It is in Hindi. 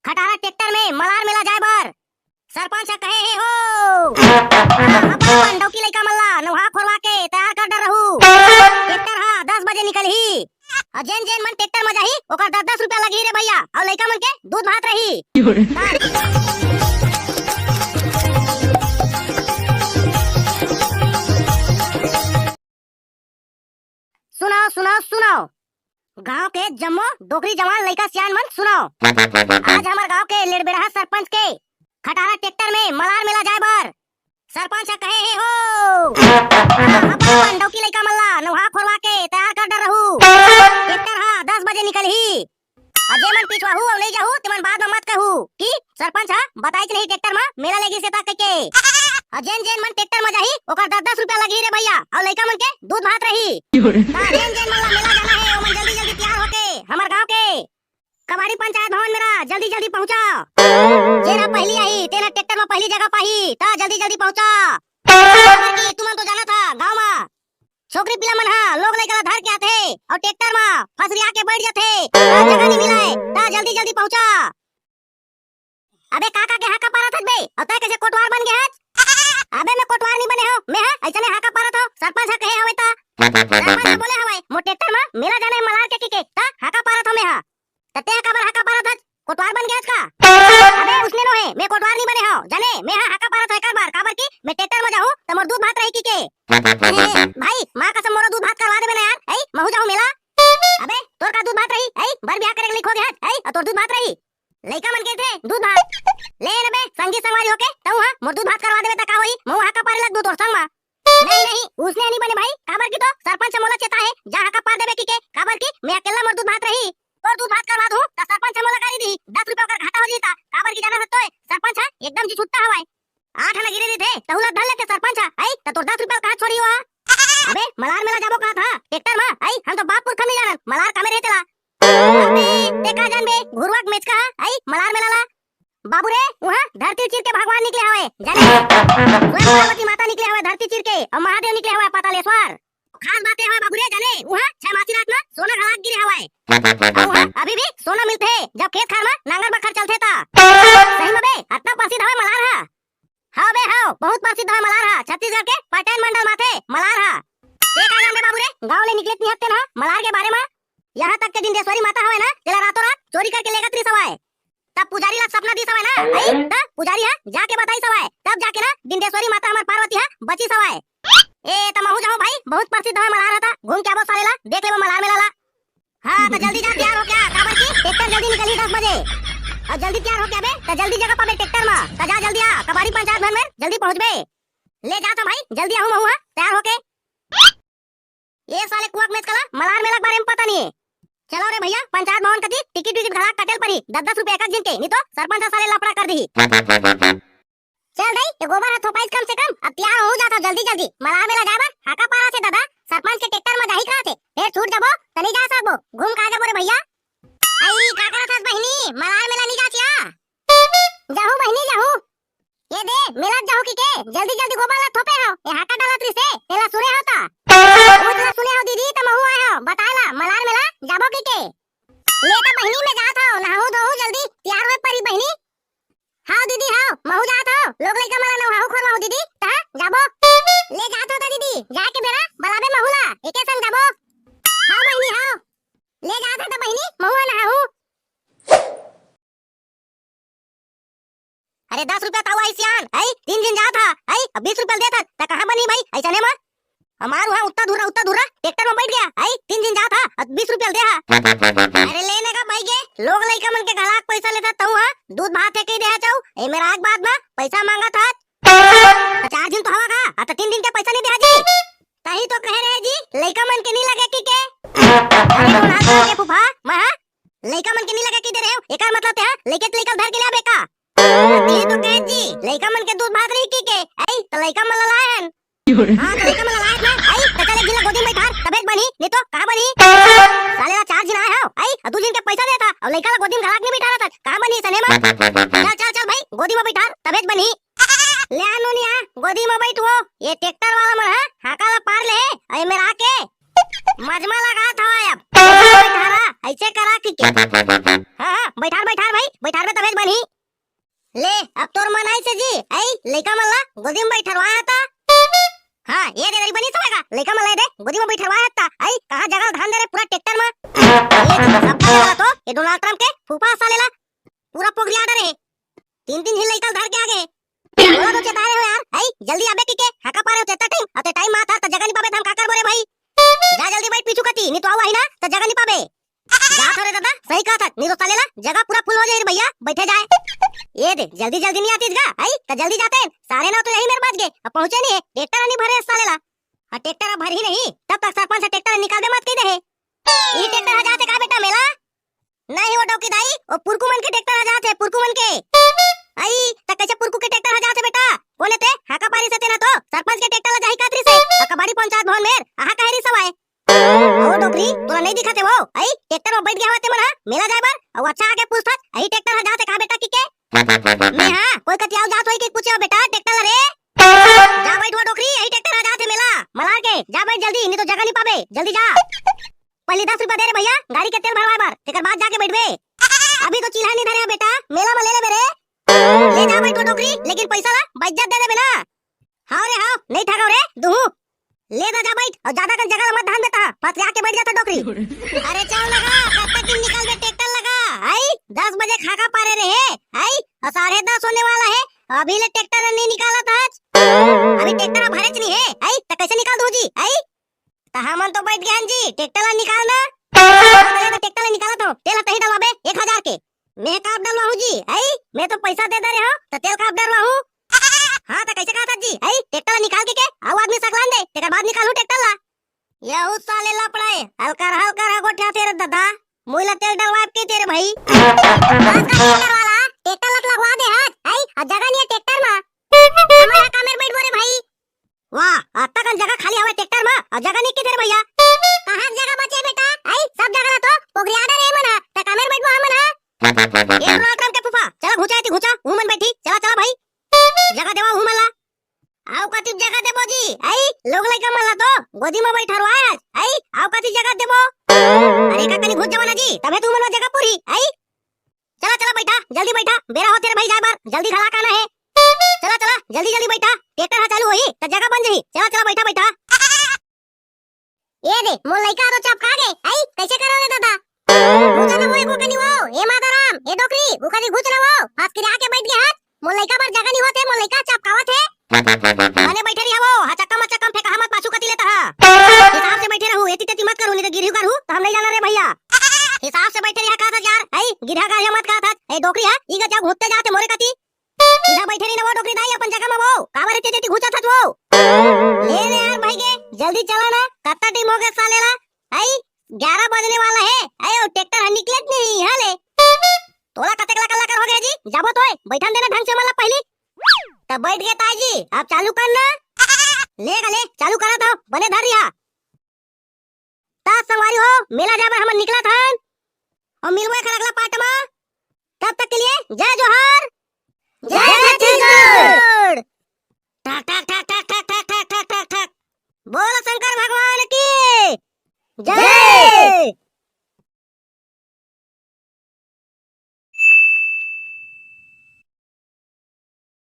खटारा ट्रैक्टर में मलार मेला जाए बर सरपंच कहे हे हो पंडव की लइका मल्ला नोहा खोलवा के तैयार कर डर रहू। ट्रैक्टर हा 10 बजे निकलही और जेन जेन मन ट्रैक्टर में जाही ओकर 10-10 रुपया लगी रे भैया और लइका मन के दूध भात रही। सुनाओ सुनाओ सुनाओ गांव के जम्मो डोकरी जवान लइका सियान मन सुनाओ। आज हमार गांव के लेड़बेड़ा सरपंच के खटारा ट्रैक्टर में मलार मेला जाए बर सरपंच कहे हे हो पंडव की लइका मल्ला नोहा खोलवा के तैयार कर डर रहू। ट्रैक्टर हा 10 बजे निकलही और जे मन पिछवा हूं और ले जाहू ते मन बाद में मत कहू कि सरपंच हा बताई नहीं ट्रैक्टर में मेला लेगी से ता के और जेन जेन मन ट्रैक्टर में जाही ओकर 10-10 रुपया लगी रे भैया और लइका मन के दूध भात रही। जेन जेन मन मेला जाना है ओ मन जल्दी जल्दी तैयार होके हमार गांव के कबाड़ी पंचायत भवन मेरा जल्दी जल्दी पहुंचा। जेना पहली आई तेना ट्रैक्टर में पहली जगह पाही ता जल्दी जल्दी पहुंचा। तुम तो जाना था गांव में छोकरी पिला मन हा लोग लइका धर के आथे और ट्रैक्टर में फसरिया के बैठ जाथे जगह नहीं मिले ता जल्दी जल्दी पहुंचा। अबे काका के हाका पारा थत बे और तय कैसे कोटवार बन गया। अबे मैं कोटवार नहीं बने हो मैं हा ऐसने हाका पारा था सरपंच हा कहे हवे ता सरपंच बोले हवे मो ट्रैक्टर में मेला जाने मलार के ता हाका पारा था मैं हा तते हाका बार हाका पारा था कोटवार बन गया का। अबे उसने नो है मैं कोटवार नहीं बने हो जाने मैं हा हाका पारा था एक बार काबर की मैं ट्रैक्टर में जाऊं त मोर दूध भात रही की भाई मां कसम मोर दूध भात करवा दे बने यार ए महू जाऊं मेला। अबे तोर का दूध भात रही ए बर ब्याह करे लिखो गया ए तोर दूध भात रही लइका मन के थे दूध भात ले बे संगी संगवारी होके तऊ हां मोर दूध भात करवा देबे त का होई महू हाका पारे लग दू तोर संग में नहीं उसने नहीं बने भाई काबर की तो सरपंच मोला चेता है जा हाका पार देबे की के काबर की मैं अकेला मोर दूध भात रही और दूध भात करवा दूं त सरपंच मोला गाड़ी दी 10 रुपया का घाटा हो जीता काबर की जाना तो सरपंच है एकदम जी छुट्टा हवाई 8 आना गिरे थे तहुला धर लेते सरपंच आई त तोर 10 रुपया कहां छोड़ी हुआ। अबे मलार मेला जाबो का था ट्रैक्टर में आई हम तो बापपुर खमी जानन मलार का में रहतेला अबे ते का जान बे घुरवाक मेच का आई मलार मेला ला बाबू रे वहां धरती चीर के भगवान निकले हवे जाने स्वयं पार्वती माता निकले हवे धरती चीर के और महादेव निकले हवे पातालेश्वर खास बातें हवे बाबू रे जाने वहां 6 मासी रात में सोना घलाक गिरे हवे अभी भी सोना मिलते है जब खेत खार में नांगर बखर चलते ता सही में बे अतना प्रसिद्ध हवे मलार हा हां बे हां बहुत प्रसिद्ध हवे मलार हा छत्तीसगढ़ के पटेल मंडल माथे मलार हा एक आ जान बाबू रे गांव ले निकले नहीं हत्ते ना मलार के बारे में यहाँ तक के दिंदेश्वरी माता हवे ना तेरा रातों रात चोरी करके लेगा त्री सवाए तब पुजारी ला सपना दी सवाए ना आई तब पुजारी हा जाके बताई सवाए तब जाके ना दिंदेश्वरी माता हमार पार्वती हा बची सवाए ए तमाहू जाओ भाई बहुत प्रसिद्ध है मलार था घूम के आवो साले ला देख लेबो मलार मेला ला। हां तो जल्दी जा तैयार हो क्या काबर की ट्रैक्टर जल्दी निकली 10 बजे और जल्दी तैयार हो क्या बे तो जल्दी जगह पाबे ट्रैक्टर में तो जा जल्दी आ कबाड़ी पंचायत भवन में जल्दी पहुंच बे ले जा तो भाई जल्दी आऊं महू तैयार होके ये साले कुआक मैच कला मलार मेला के बारे में पता नहीं है। चलो रे भैया पंचायत भवन कती टिकट विकट घला कटेल परी 10-10 रुपया एक जिन के नहीं तो सरपंच साले लफड़ा कर दी। चल भाई ये गोबर है थोपाइस कम से कम अब तैयार हो जाता जल्दी जल्दी मलार मेला जाबा हाका पारा से दादा सरपंच के ट्रैक्टर में जाही कहा थे फिर छूट जाबो तनी जा सकबो घूम का जाबो रे भैया। आई का करत हस बहिनी मलार मेला नहीं जाचिया जाहू बहिनी जाहू ये दे मेला जाहू की के जल्दी जल्दी गोबर ला थोपे हो ये हाका डाला त्री से तेला सुरे होता उतला सुने हो दीदी त महू आए हो बताला मलार मेला जाबो की के ले त बहिनी में जात हो नहाऊ धोऊ जल्दी तैयार होए परी बहिनी। हां दीदी हां महू जात हो लोग लइका मला नहाऊ खोरवाऊ दीदी ता जाबो ले जात हो त दीदी जाके बेरा बलाबे महू ला एके संग जाबो। हां बहिनी हां ले जात हो त बहिनी महू नहाऊ। अरे 10 रुपया ताऊ आई सियान आई 3 दिन जात हा आई अब 20 रुपया देता त कहां बनी भाई ऐसा ने मा हमार वहां उतना दूरा ट्रैक्टर में बैठ गया आई 3 दिन जात हा 20 रुपया दे हा। अरे लेने का भाई के लोग लइका मन के घलाक पैसा लेता तऊ हां दूध भात है के दे चाऊ ए मेरा एक बात में पैसा मांगा था 4 दिन तो हवा का आ तो 3 दिन के पैसा नहीं दे जी तही तो कह रहे जी लइका मन के नहीं लगे की के अरे कौन हाथ के फुफा मैं हां लइका मन के नहीं लगे की दे रहे हो एकर मतलब है लेके तो धर के ले बेका ये तो कह जी लइका मन के दूध भात रही की के आई तो लइका मन लायन हां तो लइका मन लायन ना आई तो चले जिला गोदी में बैठा तबेत बनी नहीं तो कहां बनी साले 4 दिन आया हो आई 2 दिन के पैसा देता और लइका ला गोदी में घलाक नहीं बिठा रहा था कहां बनी सने में चल भाई गोदी में बैठा तबेत बनी ले आनो नहीं आ गोदी में बैठो ये ट्रैक्टर वाला मन है हाका ला पार ले आई मेरा के मजमा लगा था अब बैठा ऐसे करा की हां बैठा भाई बैठा में तबेत जी आई लइका मन ला गोदी में बैठरवाया था। हां ये दे बनी समझेगा लइका मन ला दे गोदी में बैठरवाया था। आई कहां जगह धान दे रे पूरा ट्रैक्टर में ये सब का तो ये डोनाल्ड ट्रम्प के फूफा सालेला पूरा पोगरिया डरे तीन तीन ही लइका धर के आगे बोला तो चेताए हो यार। आई जल्दी आबे की के हाका पारे होते टाइम अते टाइम मा था त जगह नहीं पाबे हम का कर बोरे भाई जा जल्दी बैठ पीछू कती नहीं तो आवा ही ना त जगह नहीं पाबे जा थोड़े दादा सही कहा था नहीं तो सालेला जगह पूरा फुल हो जाए रे भैया बैठे जाए। ये दे जल्दी जल्दी नहीं आतीस गा आई त जल्दी जाते हैं सारे ना तो यही मेरे बच गए अब पहुंचे नहीं ट्रैक्टर नहीं भरे सालेला और ट्रैक्टर अब भर ही नहीं तब तक सरपंच से ट्रैक्टर निकाल दे मत कह दे ये ट्रैक्टर हजाते का बेटा मेला नहीं वो डोकी दाई ओ पुरकुमन के ट्रैक्टर हजाते पुरकुमन के आई त कैसे पुरकु के ट्रैक्टर हजाते बेटा बोले ते हाका पारी से तेना तो सरपंच के ट्रैक्टर ला जाई कातरी से कबाड़ी पंचायत भवन में आहा कहरी सवाए ओ डोकरी तोरा नहीं दिखाते वो आई ट्रैक्टर में बैठ गया होते मना मेला जाए बार और अच्छा आगे पूछता आई ट्रैक्टर हजाते का बेटा की के मैं हां कोई कतियाव जात होई के पूछो बेटा ट्रैक्टर रे जा बैठ वो डोकरी आई ट्रैक्टर हजाते मेला मलार के जा बैठ जल्दी नहीं तो जगह नहीं पाबे जल्दी जा पहले 10 रुपया दे रे भैया गाड़ी के तेल भरवाए बार तेकर बाद जाके बैठबे अभी तो चिल्हा नहीं धरे बेटा मेला में ले ले मेरे ले जा बैठ वो डोकरी लेकिन पैसा ला बज्जत दे दे ना हां रे हां नहीं ठगाओ रे दूं ले जा बैठ और ज्यादा कर जगह मत ध्यान देता फस आके बैठ जाता डोकरी अरे चल लगा कब तक तुम निकल के ट्रैक्टर लगा आई 10 बजे खाका पारे रहे आई और 10:30 होने वाला है अभी ले ट्रैक्टर नहीं निकाला था अभी ट्रैक्टर भरे नहीं है आई तो कैसे निकाल दूं जी आई तो हमन तो बैठ गए जी ट्रैक्टर निकालना तो ट्रैक्टर निकाला तो तेल कहीं डलवाबे 1000 के मैं काप डलवा हूं जी आई मैं तो पैसा दे रहे हो तो तेल काप डलवा हूं हां तो कैसे कहा था जी आई ट्रैक्टर निकाल के आओ आदमी सकलान दे तेकर बाद निकालू ट्रैक्टर ला ये उस साले लपड़ाए हलकर गोठा तेरे दादा मुइला तेल डलवाब के तेरे भाई ट्रैक्टर वाला ट्रैक्टर लग लगवा दे हां आई और जगह नहीं है ट्रैक्टर में हमारा कामेर बैठ बोरे भाई वाह आता का जगह खाली हवे ट्रैक्टर में और जगह नहीं के तेरे भैया कहां जगह बचे बेटा आई सब जगह तो पोगरिया रे मना त कामेर बैठ हम ना ये प्रोग्राम के फूफा चला घुचा उमन बैठी चला भाई जगह देवा उमला आओ कति जगह देबो जी आई लोग लइका मला तो गोदी में बैठा रहा आई आओ कति जगह देबो अरे का कनी घुस जवाना जी तबे तू मनो जगह पूरी आई चला बैठा जल्दी बैठा बेरा हो तेरे भाई जाए बार जल्दी खड़ा करना है चला जल्दी बैठा ट्रैक्टर हा चालू होई त जगह बन जही चला बैठा ये दे मोर लइका तो चपका गए आई कैसे करो रे दादा घुसा ना वो कनी वो ए माताराम ए डोकरी वो कनी घुस ना वो हाथ के आके बैठ गया हाथ मोर लइका पर जगह नहीं होते मोर लइका चपकावत है माने बैठे रही वो हा चक्का फेंका मत पाछू कती लेता हां हिसाब से बैठे रहू एती तेती मत करू नहीं तो गिरहू करू तो हम नहीं जाना रे भैया हिसाब से बैठे रहा का था यार आई गिरहा का मत कहा था ए डोकरी है ई गजा घुसते जाते मोरे कती इधर बैठे नहीं ना वो डोकरी दाई अपन जगह में वो कावर तेती घुसा था वो ले रे यार भाई के जल्दी चला ना कत्ता टीम हो गया सालेला आई 11 बजने वाला है आई वो ट्रैक्टर निकले नहीं हाले तोला कतेकला कल्ला कर हो गया जी जाबो तोय बैठन देना ढंग से मला पहली तब बैठ गए ताजी अब चालू करना ले चालू करा था बने धर रिहा ता संवारी हो मेला जाबर हम निकला था और मिलवे कर अगला पार्ट में तब तक के लिए जय जोहार जय छत्तीसगढ़ ठक ठक ठक